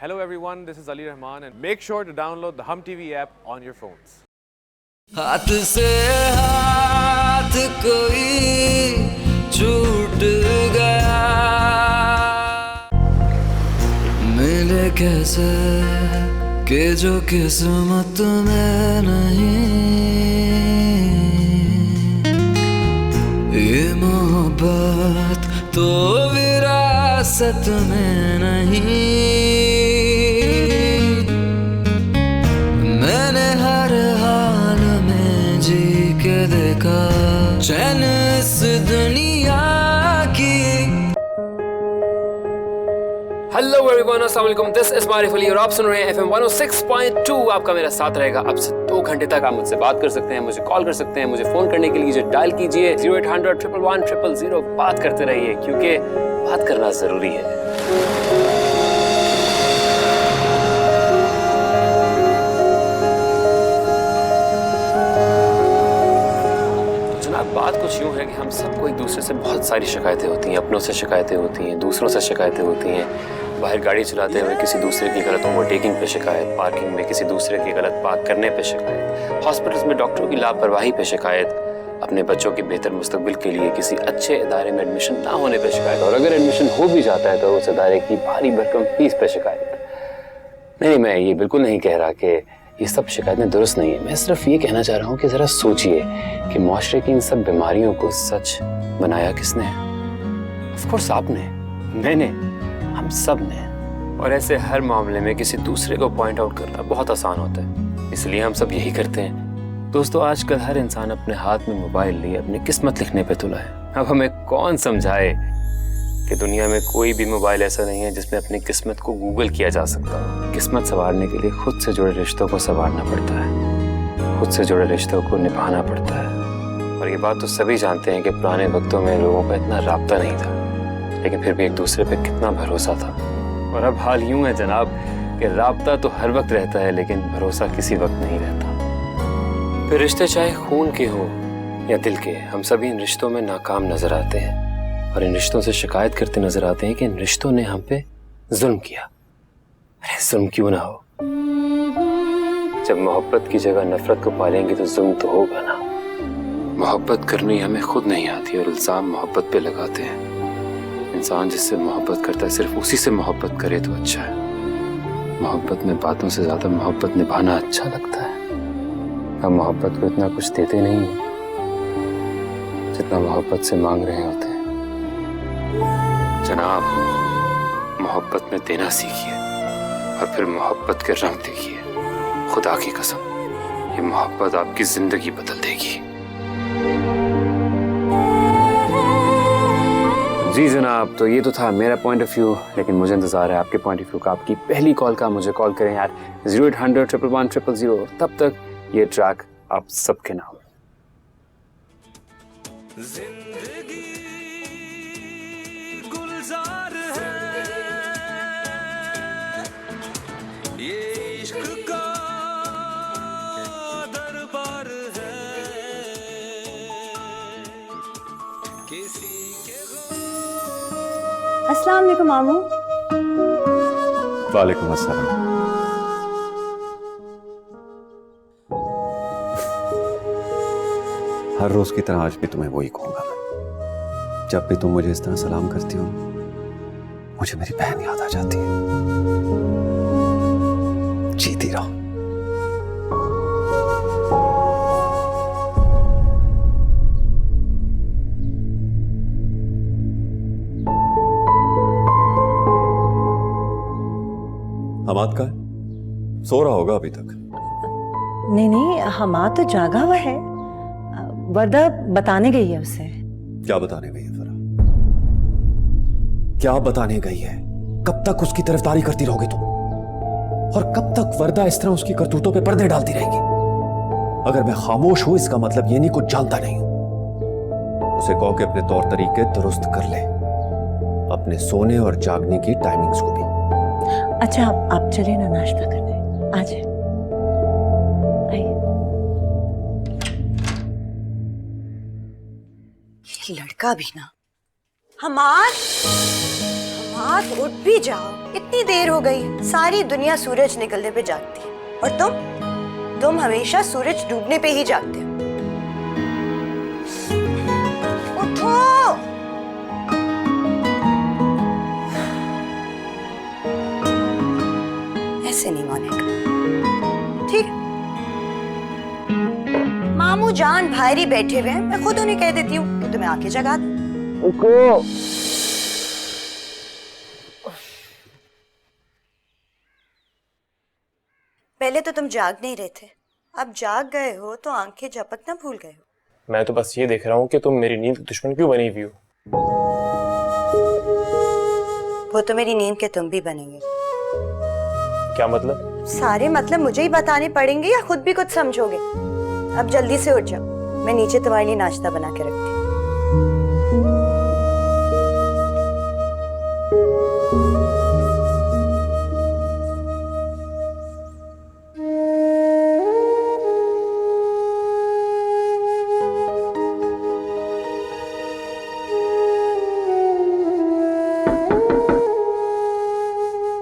Hello everyone, this is Ali Rahman and make sure to download the Hum TV app on your phones. हाथ से हाथ कोई छूट गया, मिले कैसे कि जो किस्मत में नहीं, ये मोहब्बत तो विरासत में नहीं। मैंने हर हाल में जी के देखा चैन इस दुनिया की। हेलो एवरीवन, अस्सलाम वालेकुम। दिस इज मारिफ अली और आप सुन रहे हैं FM 106.2। आपका मेरा साथ रहेगा अब से 2 घंटे तक। आप मुझसे बात कर सकते हैं, मुझे कॉल कर सकते हैं, मुझे फोन करने के लिए डायल कीजिए 0800 111 000। बात करते रहिए क्योंकि बात करना जरूरी है। बात कुछ यूँ है कि हम सबको एक दूसरे से बहुत सारी शिकायतें होती हैं। अपनों से शिकायतें होती हैं, दूसरों से शिकायतें होती हैं। बाहर गाड़ी चलाते हुए किसी दूसरे की गलत ओवरटेकिंग पे शिकायत, पार्किंग में किसी दूसरे की गलत पार्क करने पे शिकायत, हॉस्पिटल्स में डॉक्टरों की लापरवाही पे शिकायत, अपने बच्चों के बेहतर मुस्तकबिल के लिए किसी अच्छे इदारे में एडमिशन ना होने पे शिकायत, और अगर एडमिशन हो भी जाता है तो उस इदारे की भारी भरकम फीस पे शिकायत। नहीं, मैं ये बिल्कुल नहीं कह रहा कि ये सब शिकायतें दुरुस्त नहीं है। मैं सिर्फ ये कहना चाह रहा हूँ कि जरा सोचिए कि माशरे की इन सब बीमारियों को सच बनाया किसने? ऑफ कोर्स आपने, मैंने, हम सब ने। और ऐसे हर मामले में किसी दूसरे को पॉइंट आउट करना बहुत आसान होता है, इसलिए हम सब यही करते हैं। दोस्तों, आजकल हर इंसान अपने हाथ में मोबाइल लिए अपनी किस्मत लिखने पे तुला है। अब हमें कौन समझाए कि दुनिया में कोई भी मोबाइल ऐसा नहीं है जिसमें अपनी किस्मत को गूगल किया जा सकता हो। किस्मत संवारने के लिए खुद से जुड़े रिश्तों को संवारना पड़ता है, खुद से जुड़े रिश्तों को निभाना पड़ता है। और ये बात तो सभी जानते हैं कि पुराने वक्तों में लोगों का इतना राब्ता नहीं था, लेकिन फिर भी एक दूसरे पे कितना भरोसा था। और अब हाल यूं है जनाब कि राब्ता तो हर वक्त रहता है, लेकिन भरोसा किसी वक्त नहीं रहता। फिर रिश्ते चाहे खून के हों या दिल के, हम सभी इन रिश्तों में नाकाम नजर आते हैं और इन रिश्तों से शिकायत करते नजर आते हैं कि इन रिश्तों ने हम पे जुल्म किया। अरे जुल्म क्यों ना हो, जब मोहब्बत की जगह नफरत को पालेंगे तो जुल्म तो होगा ना। मोहब्बत करनी हमें खुद नहीं आती और इल्जाम मोहब्बत पे लगाते हैं। इंसान जिससे मोहब्बत करता है सिर्फ उसी से मोहब्बत करे तो अच्छा है। मोहब्बत में बातों से ज्यादा मोहब्बत निभाना अच्छा लगता है। हम मोहब्बत को इतना कुछ देते नहीं हैं जितना मोहब्बत से मांग रहे होते हैं। जनाब, मोहब्बत में देना सीखिए और फिर मोहब्बत के रंग देखिए। खुदा की कसम, ये मोहब्बत आपकी जिंदगी बदल देगी। जी जनाब, तो ये तो था मेरा पॉइंट ऑफ व्यू, लेकिन मुझे इंतजार है आपके पॉइंट ऑफ व्यू का। आपकी पहली कॉल का मुझे कॉल करें यार 0800 111 000। तब तक ये ट्रैक आप सबके नाम। जिंदगी गुलजार है, ये इश्क का दरबार है, किसी के। अस्सलाम वालेकुम मामू। वालेकुम अस्सलाम। हर रोज की तरह आज भी तुम्हें वही कहूंगा मैं। जब भी तुम मुझे इस तरह सलाम करती हो, मुझे मेरी बहन याद आ जाती है। जीती रहो। हमाद का है? सो रहा होगा अभी तक। नहीं, हमाद तो जागा हुआ है। वर्दा बताने गई है उसे। क्या बताने गई है फरा? क्या बताने गई है? कब तक उसकी तरफदारी करती रहोगे तुम? और कब तक वर्दा इस तरह उसकी करतूतों पे पर्दे डालती रहेगी? अगर मैं खामोश हूं इसका मतलब ये नहीं कुछ जानता नहीं हूं। उसे कहो कि अपने तौर तरीके दुरुस्त कर ले, अपने सोने और जागने की टाइमिंग्स को भी। अच्छा, आप चलिए ना नाश्ता करने। आ जाए, आइए। लड़का भी ना। हमाद, बात, उठ भी जाओ, इतनी देर हो गई। सारी दुनिया सूरज निकलने पे जागती है और तुम हमेशा सूरज डूबने पे ही जागते हो। उठो। ऐसे नहीं मानेगा, ठीक है? मामू जान भाईरी बैठे हुए हैं, मैं खुद उन्हें कह देती हूँ कि तुम्हें आके जगा दो। पहले तो तुम जाग नहीं रहे थे, अब जाग गए हो तो आंखें झपकना भूल गए हो। मैं तो बस ये देख रहा हूँ कि तुम मेरी नींद की दुश्मन क्यों बनी हुई हो। वो तो मेरी नींद के तुम भी बनेंगे। क्या मतलब? सारे मतलब मुझे ही बताने पड़ेंगे या खुद भी कुछ समझोगे? अब जल्दी से उठ जाओ, मैं नीचे तुम्हारे लिए नाश्ता बना के रखती हूँ।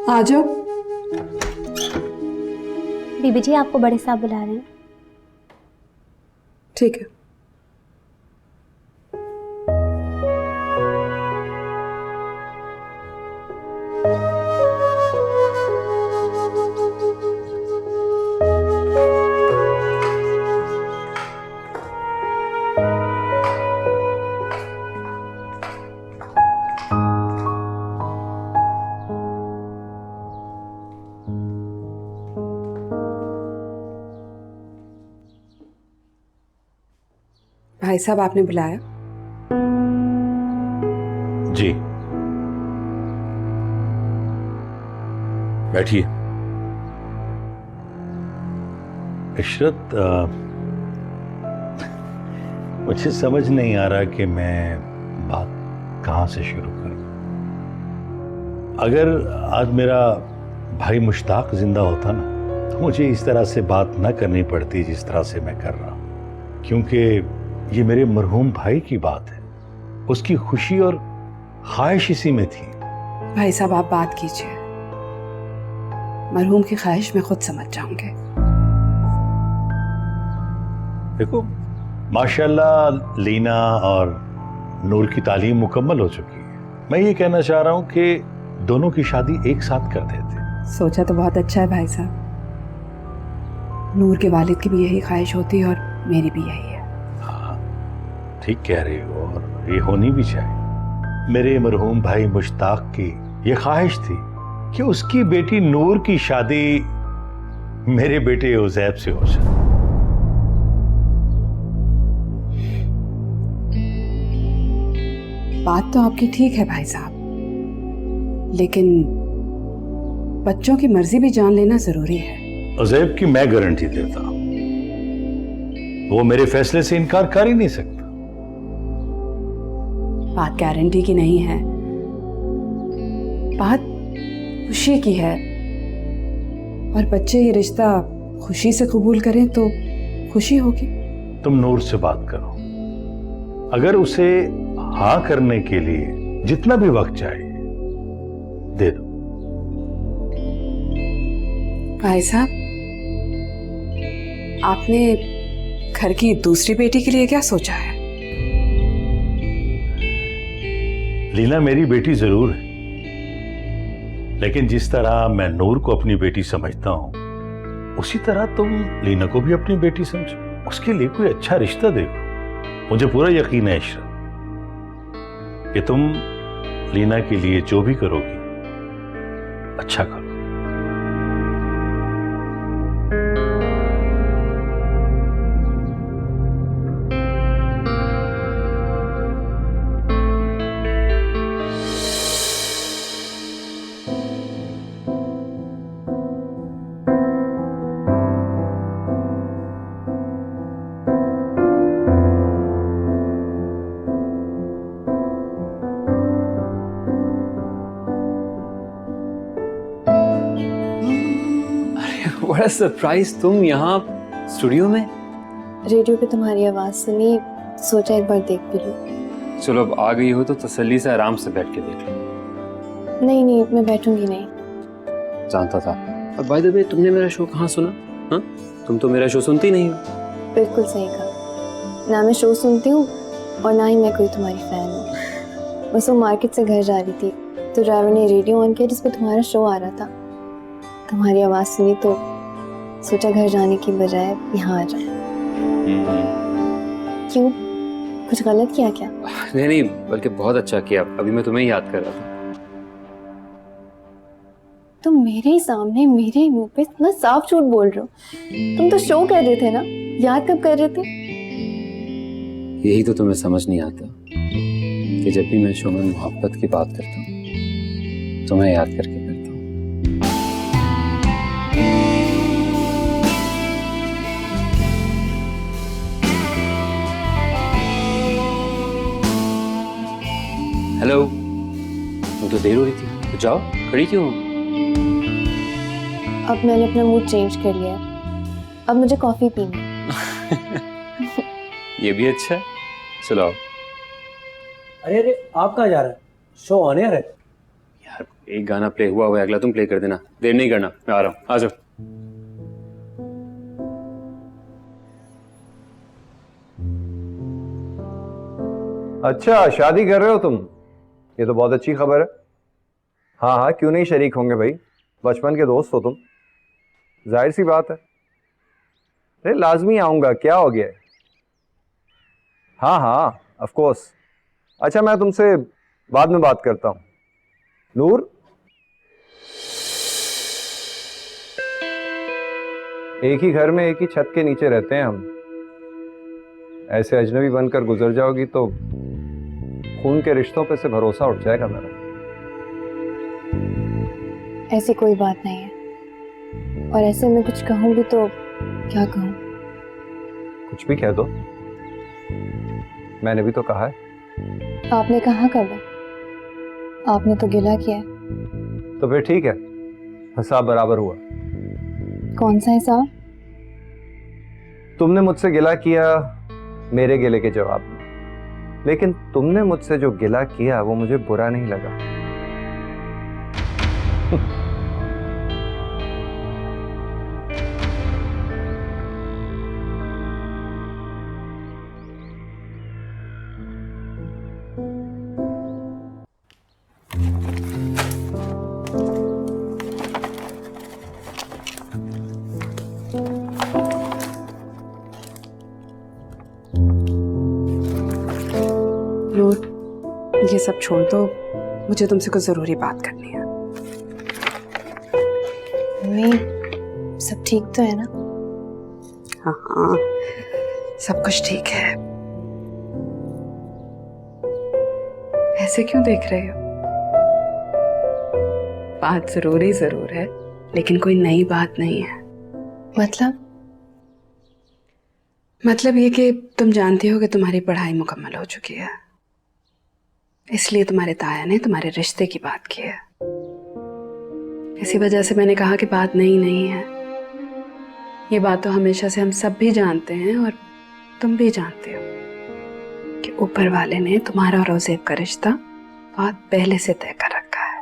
आ जाओ। बीबी जी आपको बड़े साहब बुला रहे हैं। ठीक है। भाई साहब आपने बुलाया? जी, बैठिए। इशरत, मुझे समझ नहीं आ रहा कि मैं बात कहाँ से शुरू करूं। अगर आज मेरा भाई मुश्ताक जिंदा होता ना, तो मुझे इस तरह से बात ना करनी पड़ती जिस तरह से मैं कर रहा हूं, क्योंकि ये मेरे मरहूम भाई की बात है। उसकी खुशी और ख्वाहिश इसी में थी। भाई साहब आप बात कीजिए, मरहूम की ख्वाहिश मैं खुद समझ जाऊंगी। देखो, माशाल्लाह लीना और नूर की तालीम मुकम्मल हो चुकी है। मैं ये कहना चाह रहा हूँ कि दोनों की शादी एक साथ कर देते। सोचा तो बहुत अच्छा है भाई साहब। नूर के वालिद की भी यही ख्वाहिश होती है और मेरी भी यही है। ठीक कह रही हो, और ये होनी भी चाहिए। मेरे मरहूम भाई मुश्ताक की ये ख्वाहिश थी कि उसकी बेटी नूर की शादी मेरे बेटे उज़ैब से हो जाए। बात तो आपकी ठीक है भाई साहब, लेकिन बच्चों की मर्जी भी जान लेना जरूरी है। उज़ैब की मैं गारंटी देता हूं, वो मेरे फैसले से इनकार कर ही नहीं सकता। बात गारंटी की नहीं है, बात खुशी की है। और बच्चे ये रिश्ता खुशी से कबूल करें तो खुशी होगी। तुम नूर से बात करो, अगर उसे हाँ करने के लिए जितना भी वक्त चाहिए दे दो। भाई साहब, आपने घर की दूसरी बेटी के लिए क्या सोचा है? लीना मेरी बेटी जरूर है, लेकिन जिस तरह मैं नूर को अपनी बेटी समझता हूं, उसी तरह तुम लीना को भी अपनी बेटी समझो। उसके लिए कोई अच्छा रिश्ता देखो। मुझे पूरा यकीन है इशरत कि तुम लीना के लिए जो भी करोगी अच्छा करो। बड़ा सरप्राइज, तुम यहाँ स्टूडियो में? रेडियो पे तुम्हारी आवाज सुनी, सोचा एक बार देख भी लो। चलो अब आ गई हो तो तसल्ली से आराम से बैठ के देख लो। नहीं नहीं, मैं बैठूंगी नहीं। जानता था। और बाय द वे, तुमने मेरा शो कहाँ सुना? हाँ, तुम तो मेरा शो सुनती नहीं हो। बिल्कुल सही कहा, ना मैं शो सुनती हूँ और ना ही मैं कोई तुम्हारी फैन हूँ। बस वो मार्केट से घर जा रही थी तो ड्राइवर ने रेडियो ऑन किया जिसपे तुम्हारा शो आ रहा था। तुम्हारी आवाज़ सुनी तो सोचा घर जाने की बजाय यहाँ आ जाऊँ। क्यों, कुछ गलत किया क्या? नहीं नहीं, बल्कि बहुत अच्छा किया। अभी मैं तुम्हें याद कर रहा था। तुम मेरे ही सामने मेरे मुंह पे इतना साफ झूठ बोल रहे हो। तुम तो शो कर रहे थे ना, याद कब कर रहे थे? यही तो तुम्हें समझ नहीं आता कि जब भी मैं शो में मोहब्बत की बात करता हूँ तुम्हें याद करके करता हूँ। हेलो, तुम तो देर हो रही थी, तो जाओ, खड़ी क्यों हो? अब मैंने अपना मूड चेंज कर लिया है। अब मुझे कॉफी पीनी है। ये भी अच्छा है, चलो। अरे अरे, आप कहाँ जा रहे हैं? शो ऑन एयर है। यार एक गाना प्ले हुआ है, अगला तुम प्ले कर देना। देर नहीं करना, मैं आ रहा हूँ, आ जाओ। अच्छा, शादी कर रहे हो तुम? ये तो बहुत अच्छी खबर है। हाँ हाँ, क्यों नहीं शरीक होंगे भाई, बचपन के दोस्त हो तुम, जाहिर सी बात है। अरे लाजमी आऊंगा, क्या हो गया है? हाँ हाँ, ऑफ कोर्स। अच्छा, मैं तुमसे बाद में बात करता हूँ। नूर, एक ही घर में एक ही छत के नीचे रहते हैं हम, ऐसे अजनबी बनकर गुजर जाओगी तो खून के रिश्तों पे से भरोसा उठ जाएगा मेरा। ऐसी कोई बात नहीं है, और ऐसे मैं कुछ कहूँ भी तो क्या कहूँ? कुछ भी कह दो, मैंने भी तो कहा है। आपने कहा कब है? आपने तो गिला किया है। तो फिर ठीक है, हिसाब बराबर हुआ। कौन सा हिसाब? तुमने मुझसे गिला किया मेरे गिले के जवाब में, लेकिन तुमने मुझसे जो गिला किया वो मुझे बुरा नहीं लगा। नूर, ये सब छोड़ दो, मुझे तुमसे कुछ जरूरी बात करनी है। मम्मी, सब ठीक तो है ना? हाँ हाँ, सब कुछ ठीक है। ऐसे क्यों देख रहे हो? बात जरूरी जरूर है, लेकिन कोई नई बात नहीं है। मतलब ये कि तुम जानती हो कि तुम्हारी पढ़ाई मुकम्मल हो चुकी है, इसलिए तुम्हारे ताया ने तुम्हारे रिश्ते की बात की है। इसी वजह से मैंने कहा कि बात नई नहीं है। ये बात तो हमेशा से हम सब भी जानते हैं और तुम भी जानते हो कि ऊपर वाले ने तुम्हारा और रोज़ेब का रिश्ता बहुत पहले से तय कर रखा है।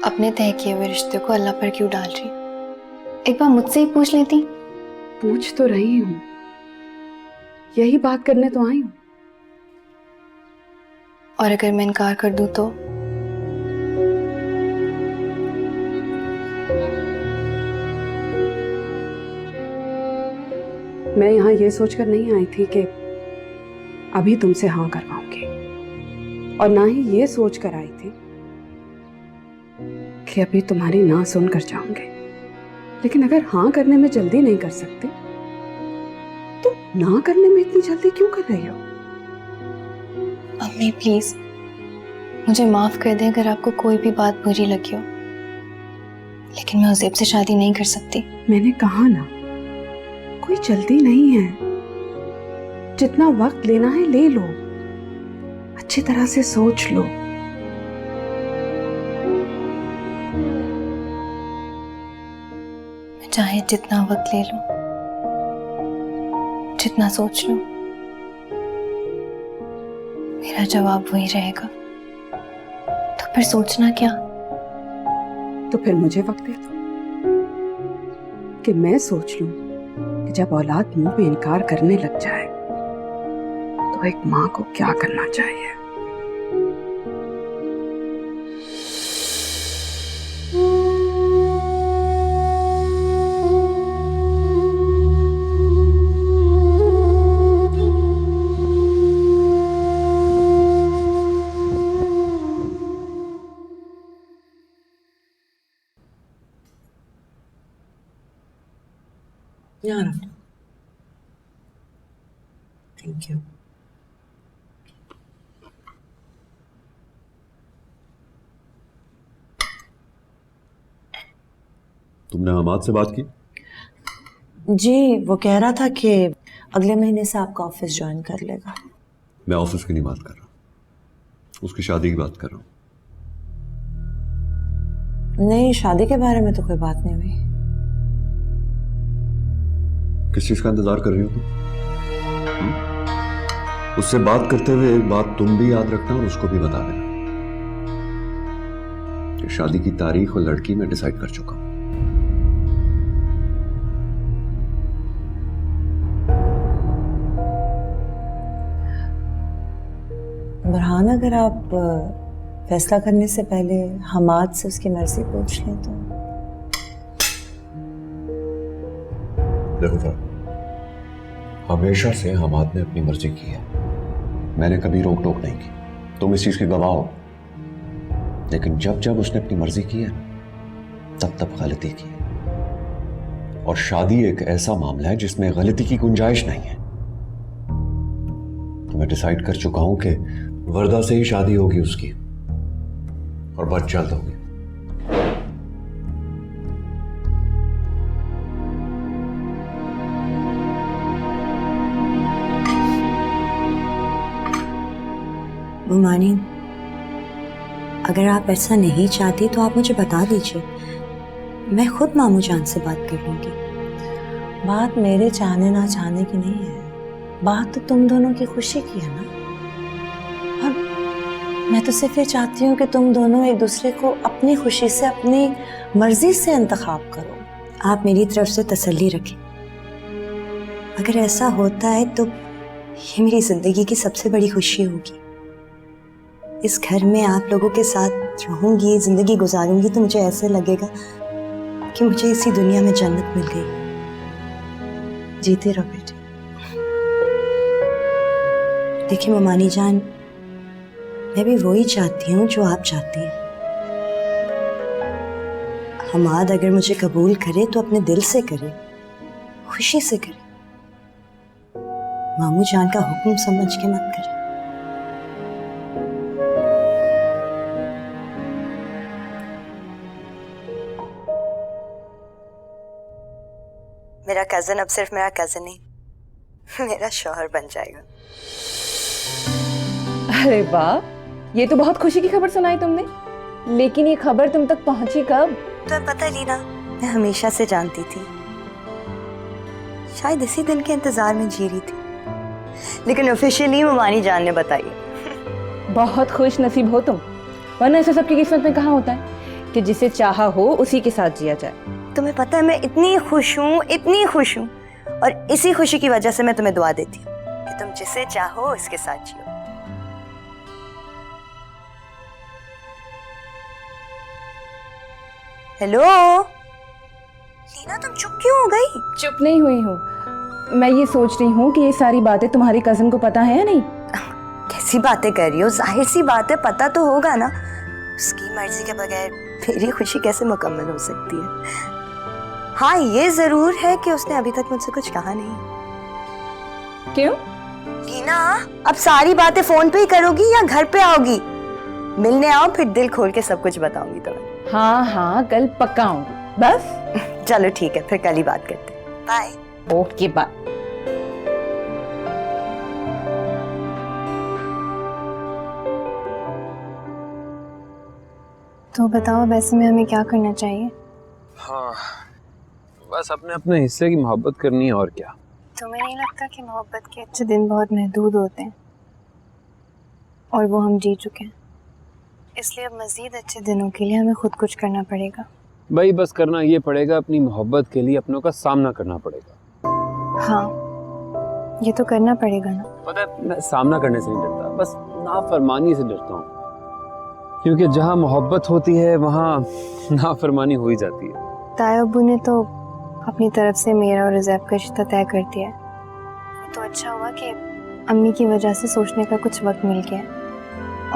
अपने तय किए हुए रिश्ते को अल्लाह पर क्यों डाल रही? एक बार मुझसे ही पूछ लेती। पूछ तो रही हूं, यही बात करने तो आई हूं। और अगर मैं इनकार कर दूं तो? मैं यहाँ ये सोचकर नहीं आई थी कि अभी तुमसे हाँ करवाऊंगी, और ना ही ये सोचकर आई थी कि अभी तुम्हारी ना सुनकर जाऊंगी। लेकिन अगर हाँ करने में जल्दी नहीं कर सकते तो ना करने में इतनी जल्दी क्यों कर रही हो? मम्मी प्लीज मुझे माफ कर दें अगर आपको कोई भी बात बुरी लगी हो, लेकिन मैं उज़ैब से शादी नहीं कर सकती। मैंने कहा ना, कोई जल्दी नहीं है। जितना वक्त लेना है ले लो, अच्छी तरह से सोच लो। मैं चाहे जितना वक्त ले लूं, जितना सोच लूं मेरा जवाब वही रहेगा, तो फिर सोचना क्या? तो फिर मुझे वक्त दे दो कि मैं सोच लूं कि जब औलाद मुंह पे इनकार करने लग जाए तो एक माँ को क्या करना चाहिए। Thank you. तुमने हमाद से बात की? जी, वो कह रहा था कि अगले महीने से आपका ऑफिस ज्वाइन कर लेगा। मैं ऑफिस की नहीं बात कर रहा, उसकी शादी की बात कर रहा हूँ। नहीं, शादी के बारे में तो कोई बात नहीं हुई। किस चीज का इंतजार कर रही हो तुम? उससे बात करते हुए एक बात तुम भी याद रखना और उसको भी बता देना कि शादी की तारीख और लड़की मैं डिसाइड कर चुका हूं। बुरहान, अगर आप फैसला करने से पहले हमाद से उसकी मर्जी पूछ लें तो। देखो सर, हमेशा से हमाद ने अपनी मर्जी की है, मैंने कभी रोक टोक नहीं की, तुम इस चीज के गवाह हो। लेकिन जब जब उसने अपनी मर्जी की है तब तब गलती की है, और शादी एक ऐसा मामला है जिसमें गलती की गुंजाइश नहीं है। तो मैं डिसाइड कर चुका हूं कि वर्दा से ही शादी होगी उसकी, और बहुत जल्द होगी। बुमानी, अगर आप ऐसा नहीं चाहती तो आप मुझे बता दीजिए, मैं खुद मामू जान से बात कर लूंगी। बात मेरे चाहने ना चाहने की नहीं है, बात तो तुम दोनों की खुशी की है ना। और मैं तो सिर्फ ये चाहती हूँ कि तुम दोनों एक दूसरे को अपनी खुशी से, अपनी मर्जी से इंतखाब करो। आप मेरी तरफ से तसल्ली रखें। अगर ऐसा होता है तो ये मेरी जिंदगी की सबसे बड़ी खुशी होगी। इस घर में आप लोगों के साथ रहूंगी, जिंदगी गुजारूंगी तो मुझे ऐसे लगेगा कि मुझे इसी दुनिया में जन्नत मिल गई। जीते रहो बेटे। देखिए ममानी जान, मैं भी वही चाहती हूँ जो आप चाहती हैं। हमाद अगर मुझे कबूल करे तो अपने दिल से करे, खुशी से करे, मामू जान का हुक्म समझ के मत करे। मेरा कजन अब सिर्फ मेरा कजन नहीं, मेरा शौहर बन जाएगा। अरे वाह, ये तो बहुत खुशी की खबर सुनाई तुमने। लेकिन ये खबर तुम तक पहुंची कब? तुम्हें पता है लीना, मैं हमेशा से जानती थी, शायद इसी दिन के इंतजार में जी रही थी, लेकिन ऑफिशियली ममानी जान ने बताई। बहुत खुश नसीब हो तुम, वरना ऐसा सबकी किस्मत में कहाँ होता है कि जिसे चाहा हो उसी के साथ जिया जाए। तुम्हें पता है मैं इतनी खुश हूँ, इतनी खुश हूँ, और इसी खुशी की वजह से मैं तुम्हें दुआ देती हूँ कि तुम जिसे चाहो उसके साथ जियो। हेलो लीना, तुम चुप क्यों हो गई? चुप नहीं हुई हूँ, मैं ये सोच रही हूँ कि ये सारी बातें तुम्हारे कजन को पता है या नहीं। कैसी बातें कर रही हो? जाहिर सी बात है पता तो होगा ना। उसकी मर्जी के बगैर मेरी खुशी कैसे मुकम्मल हो सकती है? हाँ ये जरूर है कि उसने अभी तक मुझसे कुछ कहा नहीं। क्यों? लीना, अब सारी बातें फोन पे ही करोगी या घर पे आओगी? मिलने आओ, फिर दिल खोल के सब कुछ बताऊंगी तुम्हें। हाँ हाँ, कल पक्का आऊंगी। बस चलो ठीक है, फिर कल ही बात करते हैं। बाय। Okay bye. तो बताओ वैसे में हमें क्या करना चाहिए? हाँ, बस अपने अपने हिस्से की मोहब्बत करनी है, और क्या। तुम्हें नहीं लगता कि मोहब्बत के अच्छे दिन बहुत महदूद होते हैं और वो हम जी चुके हैं, इसलिए अब मज़ीद अच्छे दिनों के लिए हमें खुद कुछ करना पड़ेगा। भाई बस करना ये पड़ेगा, अपनी मोहब्बत के लिए अपनों का सामना करना पड़ेगा। हाँ, ये तो करना पड़ेगा ना। पता है मैं सामना करने से नहीं डरता, बस नाफरमानी से डरता हूँ, क्योंकि जहाँ मोहब्बत होती है वहाँ नाफरमानी हो ही जाती है। ताया अब्बू ने तो अपनी तरफ से मेरा और रिज़ैब का रिश्ता तय कर दिया है। तो अच्छा हुआ कि अम्मी की वजह से सोचने का कुछ वक्त मिल गया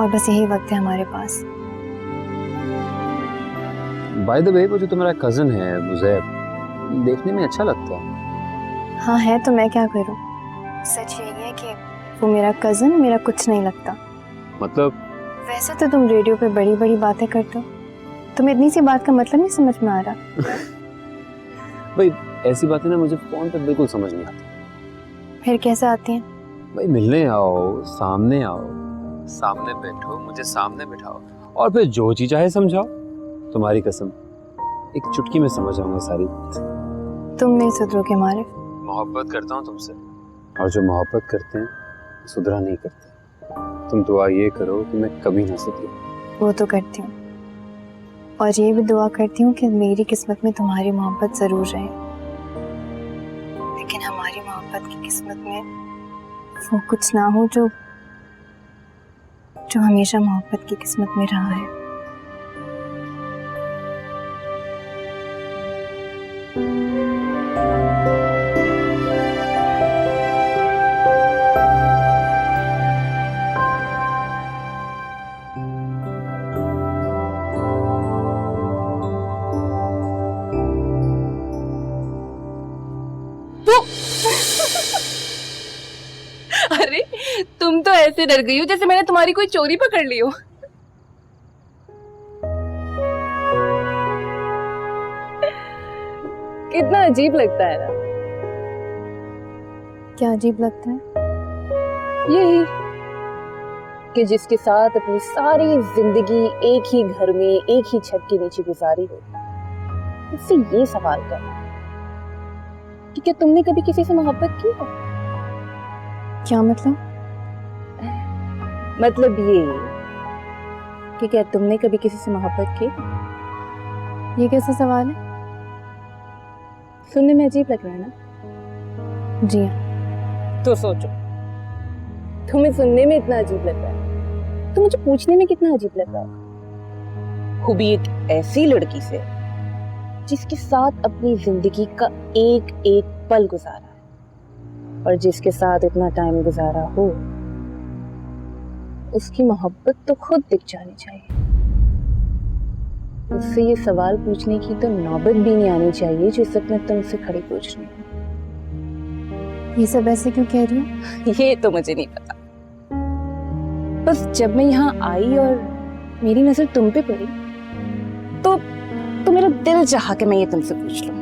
और बस यही वक्त है हमारे पास। बाय द वे वो जो तुम्हारा कजन है मुज़ैब, देखने में अच्छा लगता है। हाँ है, तो मैं क्या करूँ। सच यही है कि वो मेरा कजन मेरा कुछ नहीं लगता। मतलब वैसे तो तुम रेडियो पे बड़ी बड़ी बातें करते हो, तुम्हें इतनी सी बात का मतलब नहीं समझ में आ रहा। भाई ऐसी बातें ना मुझे फोन पे बिल्कुल समझ नहीं आती। फिर कैसे आती हैं? भाई मिलने आओ, सामने बैठो, मुझे सामने बिठाओ और फिर जो चीज चाहे समझाओ। तुम्हारी कसम एक चुटकी में समझ आऊंगा सारी बात। तुम नहीं सुधरोगे मारिफ। मोहब्बत करता हूँ तुमसे, और जो मोहब्बत करते हैं सुधरा नहीं करते। तुम दुआ ये करो कि मैं कभी ना सुधरूं। वो तो करती हूँ, और ये भी दुआ करती हूँ कि मेरी किस्मत में तुम्हारी मोहब्बत जरूर रहे, लेकिन हमारी मोहब्बत की किस्मत में वो कुछ ना हो जो हमेशा मोहब्बत की किस्मत में रहा है। अरे तुम तो ऐसे डर गई हो जैसे मैंने तुम्हारी कोई चोरी पकड़ ली हो। कितना अजीब लगता है ना। क्या अजीब लगता है? यही कि जिसके साथ अपनी सारी जिंदगी एक ही घर में एक ही छत के नीचे गुजारी हो, उससे ये सवाल करना कि क्या तुमने कभी किसी से मोहब्बत की है? क्या मतलब? मतलब ये कि क्या तुमने कभी किसी से मोहब्बत की? ये कैसा सवाल है? सुनने में अजीब लग रहा है ना? जी हाँ। तो सोचो, तुम्हें सुनने में इतना अजीब लग रहा है तो मुझे पूछने में कितना अजीब लग रहा होगा। वो भी एक ऐसी लड़की से जिसके साथ अपनी जिंदगी का एक एक पल गुजारा है, और जिसके साथ इतना टाइम गुजारा हो, उसकी मोहब्बत तो खुद दिख जानी चाहिए। उससे ये सवाल पूछने की तो नौबत भी नहीं आनी चाहिए जिस वक्त मैं तुमसे खड़ी पूछ रही हूँ। ये सब ऐसे क्यों कह रही हो? ये तो मुझे नहीं पता, बस जब मैं यहाँ आई और मेरी नजर तुम पे पड़ी तो मेरा दिल चाहा कि मैं ये तुमसे पूछ लूं।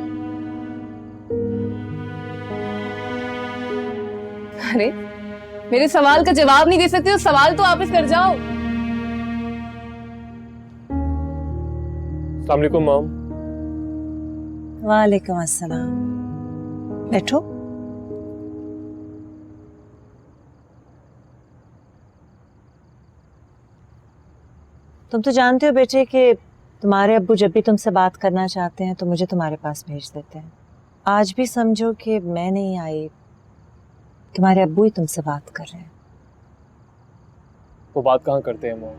अरे मेरे सवाल का जवाब नहीं दे सकते तो सवाल तो वापस कर जाओ। अस्सलाम वालेकुम मॉम। वालेकुम अस्सलाम। बैठो। तुम तो जानते हो बेटे कि तुम्हारे अब्बू जब भी तुमसे बात करना चाहते हैं तो मुझे तुम्हारे पास भेज देते हैं। आज भी समझो कि मैं नहीं आई, तुम्हारे अब्बू ही तुमसे बात कर रहे हैं। वो बात कहाँ करते हैं मॉम,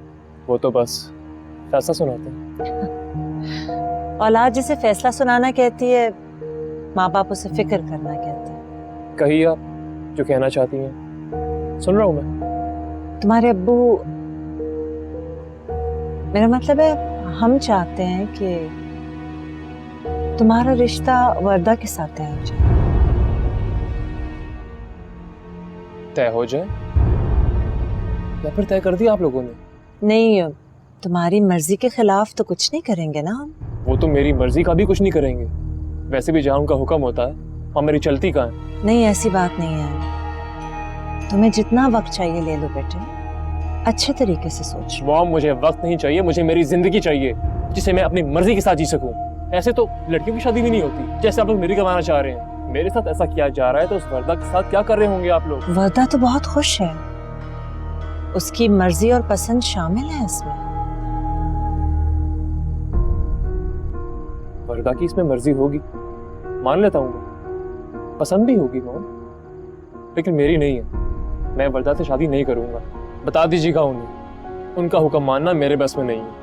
वो तो बस फैसला सुनाते हैं। औलाद जिसे फैसला सुनाना कहती है, माँ बाप उसे फिक्र करना कहते हैं। कहिए आप जो कहना चाहती हैं, सुन रहा हूँ मैं। तुम्हारे अब्बू, मेरा मतलब है हम चाहते हैं कि तुम्हारा रिश्ता वर्दा के साथ तय हो जाए। तय हो जाए या फिर तय कर दिया आप लोगों ने? नहीं, तुम्हारी मर्जी के खिलाफ तो कुछ नहीं करेंगे ना हम। वो तो मेरी मर्जी का भी कुछ नहीं करेंगे, वैसे भी जहाँ उनका हुक्म होता है वहाँ मेरी चलती कहाँ है। नहीं, ऐसी बात नहीं है। तुम्हें जितना वक्त चाहिए ले लो बेटे, अच्छे तरीके से सोच। मॉम मुझे वक्त नहीं चाहिए, मुझे मेरी जिंदगी चाहिए जिसे मैं अपनी मर्जी के साथ जी सकूं। ऐसे तो लड़कियों की शादी भी नहीं होती जैसे आप लोग मेरी करवाना चाह रहे हैं। मेरे साथ ऐसा किया जा रहा है तो उस वर्दा के साथ क्या कर रहे होंगे आप लोग? वर्दा तो बहुत खुश है, उसकी मर्जी और पसंद शामिल है इसमें। वर्दा की इसमें मर्जी होगी, मान लेता हूँ मैं, पसंद भी होगी मोम, लेकिन मेरी नहीं है। मैं वर्दा से शादी नहीं करूंगा। बता दीजिएगा उन्हें, उनका हुक्म मानना मेरे बस में नहीं है।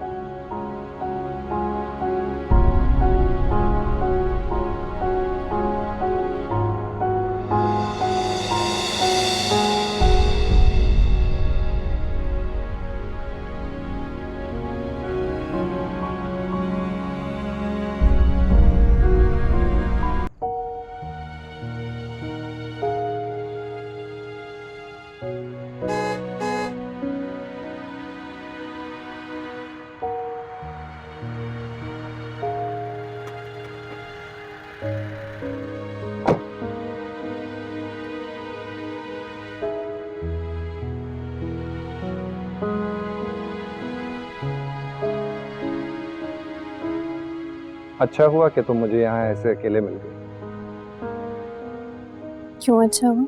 अच्छा हुआ कि तुम मुझे यहाँ ऐसे अकेले मिल गए। क्यों अच्छा हुआ?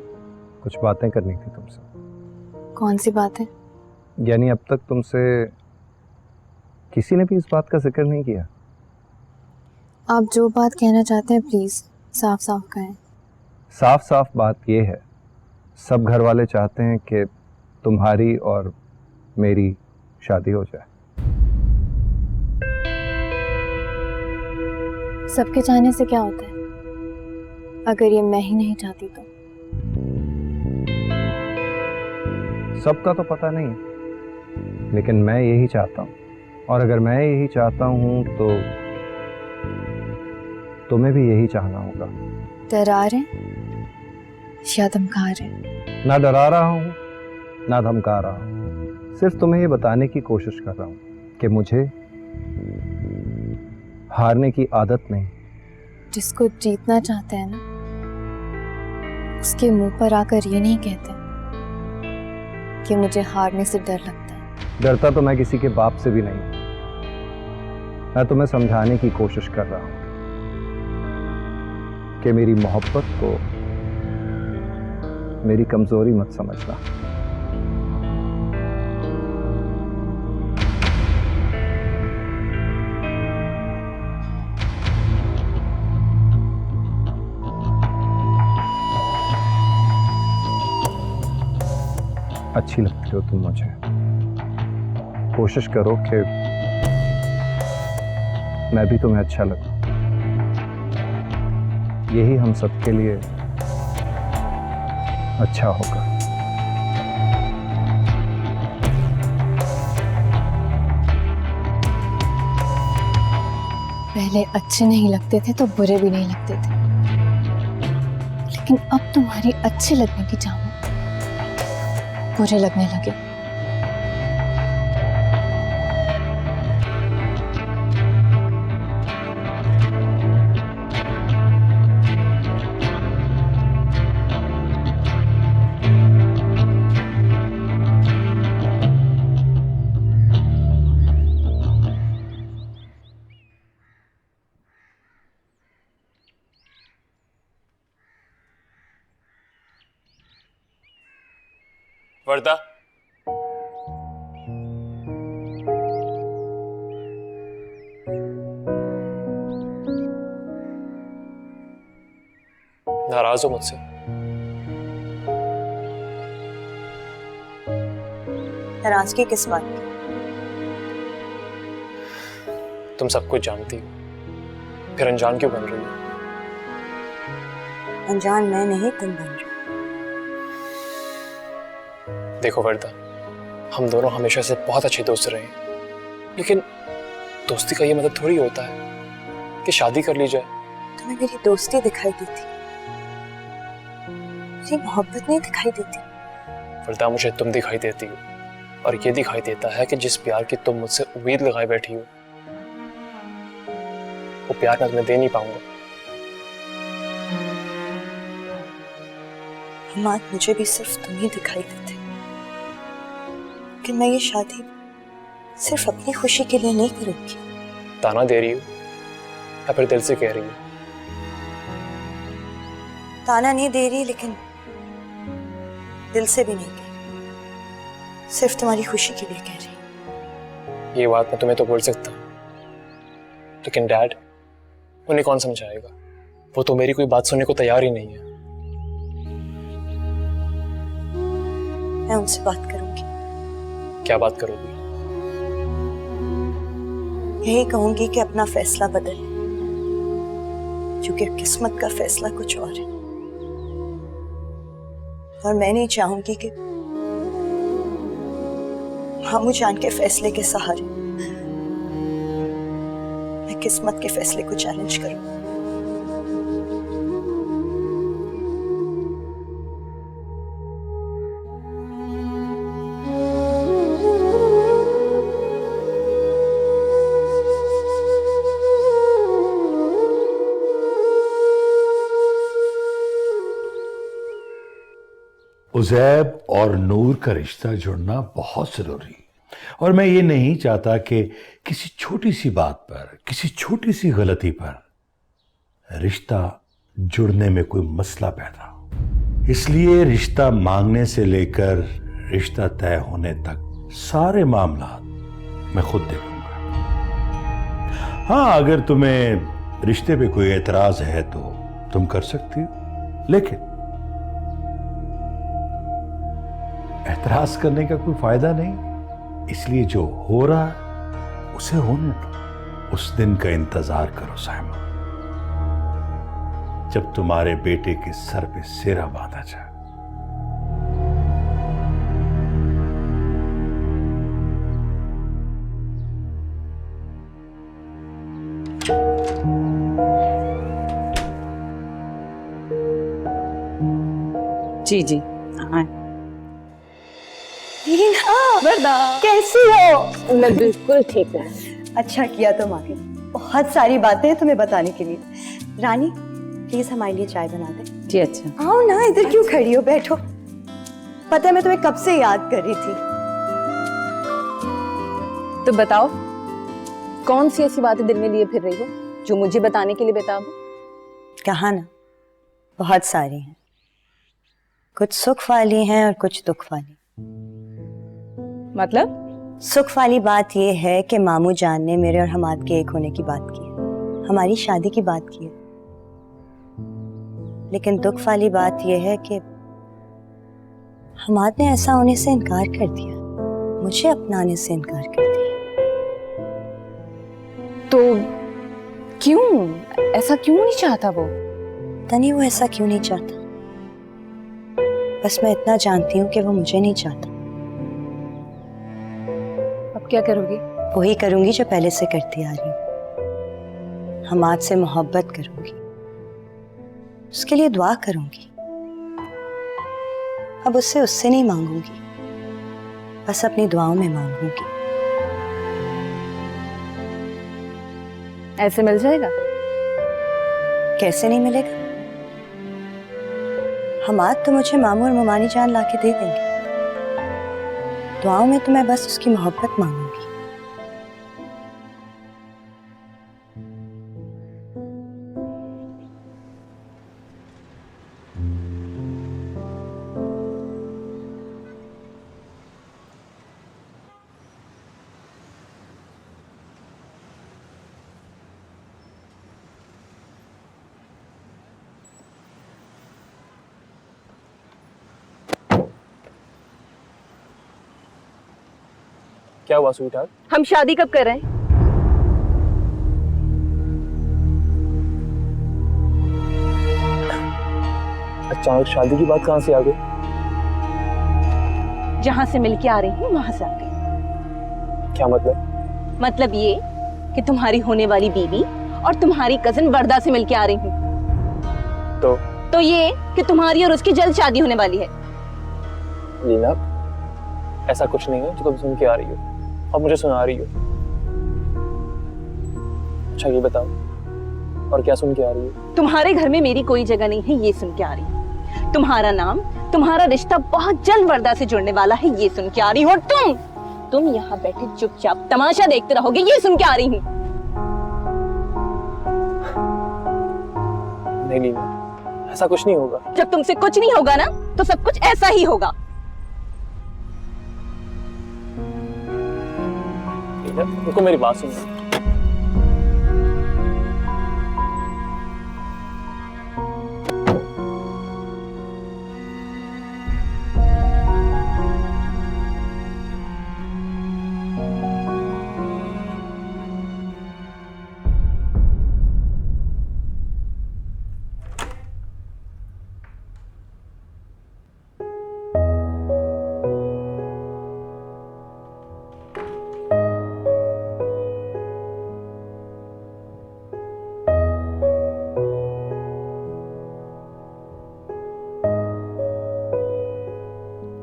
कुछ बातें करनी थी तुमसे। कौन सी बात है? यानी अब तक तुमसे किसी ने भी इस बात का जिक्र नहीं किया। आप जो बात कहना चाहते हैं प्लीज साफ साफ कहें। साफ साफ बात यह है, सब घर वाले चाहते हैं कि तुम्हारी और मेरी शादी हो जाए। सबके चाहने से क्या होता है? अगर ये मैं ही नहीं चाहती तो? सबका तो पता नहीं है, लेकिन मैं यही चाहता हूँ, और अगर मैं यही चाहता हूँ तो तुम्हें भी यही चाहना होगा। डरा रहे या धमका रहे? ना डरा रहा हूँ ना धमका रहा हूँ, सिर्फ तुम्हें ये बताने की कोशिश कर रहा हूँ कि मुझे हारने की आदत नहीं। जिसको जीतना चाहते हैं ना, उसके मुंह पर आकर ये नहीं कहते कि मुझे हारने से डर लगता है। डरता तो मैं किसी के बाप से भी नहीं, मैं तुम्हें समझाने की कोशिश कर रहा हूँ कि मेरी मोहब्बत को मेरी कमजोरी मत समझना। अच्छी लगती हो तुम मुझे, कोशिश करो कि मैं भी तुम्हें अच्छा लगूं। यही हम सबके लिए अच्छा होगा। पहले अच्छे नहीं लगते थे तो बुरे भी नहीं लगते थे, लेकिन अब तुम्हारी अच्छे लगने की चाह में बुरे लगने लगे। वर्दा, नाराज हो मुझसे? नाराजगी किस बात की? तुम सब कुछ जानती हो, फिर अनजान क्यों बन रही हो? अनजान मैं नहीं, तुम बन रहे हो। देखो वर्दा, हम दोनों हमेशा से बहुत अच्छे दोस्त रहे हैं, लेकिन दोस्ती का ये मतलब थोड़ी होता है कि शादी कर ली जाए। तुम्हें मेरी दोस्ती दिखाई देती, मेरी मोहब्बत नहीं दिखाई देती। वर्दा, मुझे तुम दिखाई देती हो, और ये दिखाई देता है कि जिस प्यार की तुम मुझसे उम्मीद लगाए बैठी हो, वो प्यार मैं तुम्हें दे नहीं पाऊंगा। हिमात, मुझे भी सिर्फ तुम ही दिखाई देते, कि मैं ये शादी सिर्फ अपनी खुशी के लिए नहीं करूंगी। ताना दे रही हो या फिर दिल से कह रही हो? ताना नहीं दे रही, लेकिन दिल से भी नहीं कह रही, सिर्फ तुम्हारी खुशी के लिए कह रही। ये बात मैं तुम्हें तो बोल सकता हूँ, लेकिन डैड उन्हें कौन समझाएगा? वो तो मेरी कोई बात सुनने को तैयार ही नहीं है। मैं उनसे बात करूंगी। क्या बात करोगी? यही कहूंगी कि अपना फैसला बदल, क्योंकि किस्मत का फैसला कुछ और है, और मैं नहीं चाहूंगी कि मामू जान के फैसले के सहारे मैं किस्मत के फैसले को चैलेंज करूं। उज़ैब और नूर का रिश्ता जुड़ना बहुत जरूरी, और मैं ये नहीं चाहता कि किसी छोटी सी बात पर, किसी छोटी सी गलती पर रिश्ता जुड़ने में कोई मसला पैदा हो। इसलिए रिश्ता मांगने से लेकर रिश्ता तय होने तक सारे मामला मैं खुद देखूंगा। हाँ, अगर तुम्हें रिश्ते पे कोई एतराज है तो तुम कर सकती हो, लेकिन एतराज करने का कोई फायदा नहीं। इसलिए जो हो रहा है उसे होने दो। उस दिन का इंतजार करो साइमा, जब तुम्हारे बेटे के सर पे सेरा बांधा जाए। जी जी हाँ। वरदा कैसी हो? मैं बिल्कुल ठीक हूँ। अच्छा किया तुम आके, बहुत सारी बातें हैं तुम्हें बताने के लिए। रानी प्लीज हमारे लिए चाय बना दे। जी अच्छा। आओ ना, इधर क्यों खड़ी हो, बैठो। पता है मैं तुम्हें कब से याद कर रही थी। तो बताओ, कौन सी ऐसी बातें दिल में लिए फिर रही हो जो मुझे बताने के लिए बेताब हो? कहा ना, बहुत सारी हैं, कुछ सुख वाली हैं और कुछ दुख वाली। मतलब? सुख वाली बात यह है कि मामू जान ने मेरे और हमाद के एक होने की बात की है, हमारी शादी की बात की है। लेकिन दुख वाली बात यह है कि हमाद ने ऐसा होने से इनकार कर दिया, मुझे अपनाने से इनकार कर दिया। तो क्यों? ऐसा क्यों नहीं चाहता वो? पता नहीं वो ऐसा क्यों नहीं चाहता, बस मैं इतना जानती हूँ कि वो मुझे नहीं चाहता। अब क्या करोगी? वही करूंगी जो पहले से करती आ रही हूँ, हमाद से मोहब्बत करूंगी, उसके लिए दुआ करूंगी। अब उससे नहीं मांगूंगी, बस अपनी दुआओं में मांगूंगी। ऐसे मिल जाएगा? कैसे नहीं मिलेगा? हमाद तो मुझे मामू और ममानी जान लाके दे देंगे। दुआओं में तो मैं बस उसकी मोहब्बत मांगूंगी। क्या हुआ स्वीटहार्ट? हम शादी कब कर रहे हैं? अचानक शादी की बात कहाँ से आ गई? जहां से मिलके आ रही हूँ वहां से आ गई। क्या मतलब? मतलब ये कि तुम्हारी होने वाली बीवी और तुम्हारी कजिन वर्दा से मिलके आ रही हूँ। तो ये कि तुम्हारी और उसकी जल्द शादी होने वाली है। लीना, ऐसा कुछ नहीं है जो तुम सुन के आ रही हो, अब मुझे सुना रही हो। अच्छा ये बताओ, और क्या सुन के आ रही हो? तुम्हारे घर में मेरी कोई जगह नहीं है, ये सुन के आ रही हूँ। तुम्हारा नाम, तुम्हारा रिश्ता बहुत जल्द वर्दा से जुड़ने वाला है, ये सुन के आ रही हूँ। और तुम यहाँ बैठे चुपचाप तमाशा देखते रहोगे, ये सुन के आ रही हूँ। नहीं लीना, ऐसा कुछ नहीं होगा। जब तुमसे कुछ नहीं होगा ना तो सब कुछ ऐसा ही होगा। उनको मेरी बात सुनो।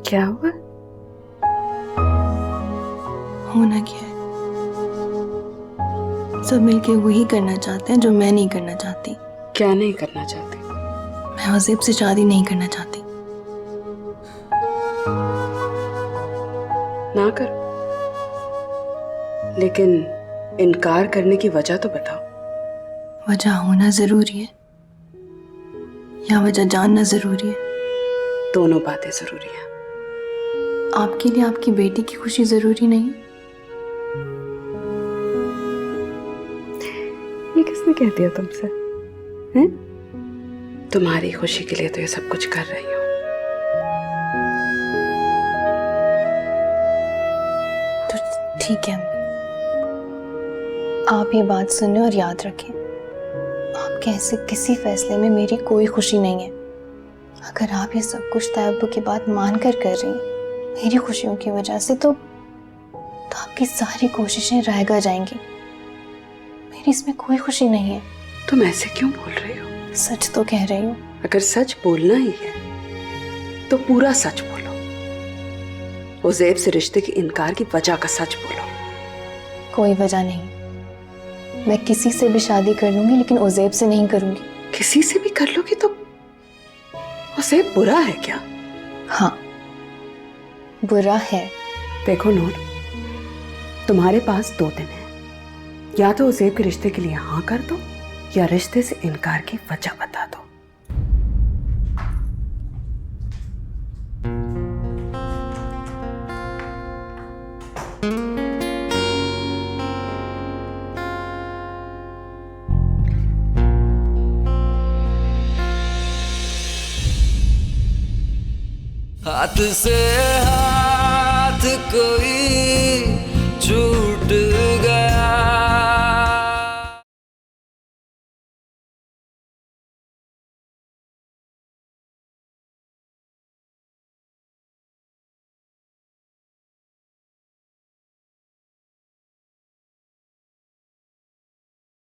क्या हुआ? होना क्या है, सब मिलके वही करना चाहते हैं जो मैं नहीं करना चाहती। क्या नहीं करना चाहती? मैं औज़ेब से शादी नहीं करना चाहती। ना करो, लेकिन इनकार करने की वजह तो बताओ। वजह होना जरूरी है या वजह जानना जरूरी है? दोनों बातें जरूरी है। आपके लिए आपकी बेटी की खुशी जरूरी नहीं? ये किसने कह दिया तुमसे? हैं? तुम्हारी खुशी के लिए तो ये सब कुछ कर रही हूँ। तो ठीक है अम्मी, आप ये बात सुने और याद रखें, आपके ऐसे किसी फैसले में मेरी कोई खुशी नहीं है। अगर आप ये सब कुछ तैयब्बू की बात मानकर कर रही हैं मेरी खुशियों की वजह से, तो आपकी सारी कोशिशें रायगा जाएंगी। मेरी इसमें कोई खुशी नहीं है। तुम ऐसे क्यों बोल रही हो? सच तो कह रही हूँ। अगर सच बोलना ही है तो पूरा सच बोलो। औज़ेब से रिश्ते के इनकार की वजह का सच बोलो। कोई वजह नहीं, मैं किसी से भी शादी कर लूंगी लेकिन औज़ेब से नहीं करूंगी। किसी से भी कर लोगी तो औज़ेब बुरा है क्या? हाँ बुरा है। देखो नूर, तुम्हारे पास 2 दिन है, या तो औज़ेब के रिश्ते के लिए हाँ कर दो या रिश्ते से इनकार की वजह बता दो। हाथ से हाथ कोई छूट